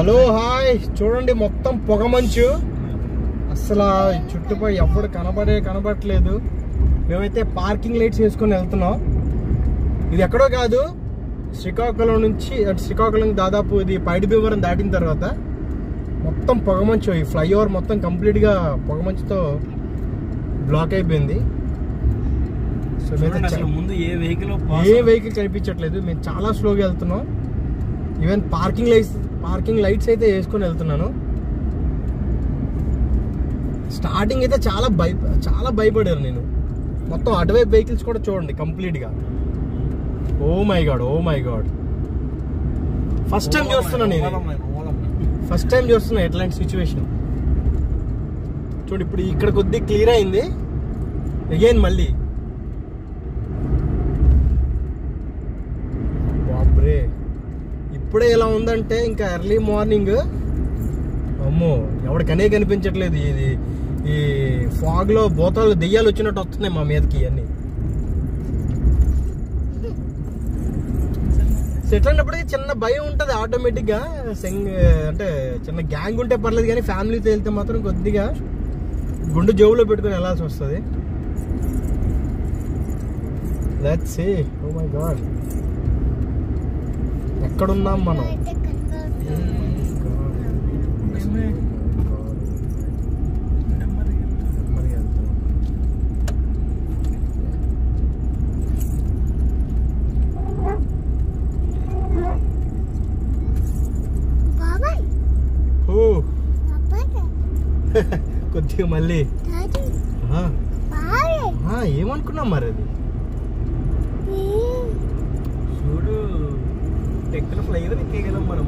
Hello hi చూడండి మొత్తం పొగ మంచు అసలు చుట్టుపక్కల ఎప్పుడు కనబడట్లేదు. మేమైతే పార్కింగ్ లైట్స్ వేసుకొని వెళ్తున్నాం. ఇది ఎక్కడో కాదు, శ్రీకాకుళం నుంచి శ్రీకాకుళం దాదాపు ఇది పైడిభీమవరం దాటిన తర్వాత మొత్తం పొగమంచు. ఈ ఫ్లైఓవర్ మొత్తం కంప్లీట్గా పొగమంచుతో బ్లాక్ అయిపోయింది. సో ముందు ఏ వెహికల్ కనిపించట్లేదు. మేము చాలా స్లోగా వెళ్తున్నాం. ఈవెన్ పార్కింగ్ లైట్స్ అయితే వేసుకొని వెళ్తున్నాను. స్టార్టింగ్ అయితే చాలా భయపడాను నేను. మొత్తం అటువైపు వెహికల్స్ కూడా చూడండి కంప్లీట్గా. Oh my god first time చూస్తున్నా ఎట్లాంటి సిచ్యువేషన్. చూడు ఇప్పుడు ఇక్కడ కొద్దిగా క్లియర్ అయింది. అగైన్ మళ్ళీ బాబ్రే ఇప్పుడే ఎలా ఉందంటే ఇంకా ఎర్లీ మార్నింగ్ అమ్మో ఎవరికనే కనిపించట్లేదు. ఈ ఫాగ్ లో బోతాలు దెయ్యాలు వచ్చినట్టు వస్తున్నాయి మా మీదకి అన్ని. ఎట్లాంటప్పటికీ చిన్న భయం ఉంటుంది ఆటోమేటిక్ గా. అంటే చిన్న గ్యాంగ్ ఉంటే పర్లేదు, కానీ ఫ్యామిలీతో వెళ్తే మాత్రం కొద్దిగా గుండు జోబులో పెట్టుకుని వెళ్ళాల్సి వస్తుంది. Let's see. Oh my god ఎక్కడున్నాం మనం? కొద్దిగా మళ్ళీ ఏమనుకున్నాం మరి అది చూడు. టెక్నికల్ ఫ్లైర్ ఎక్కేయగలం మనం.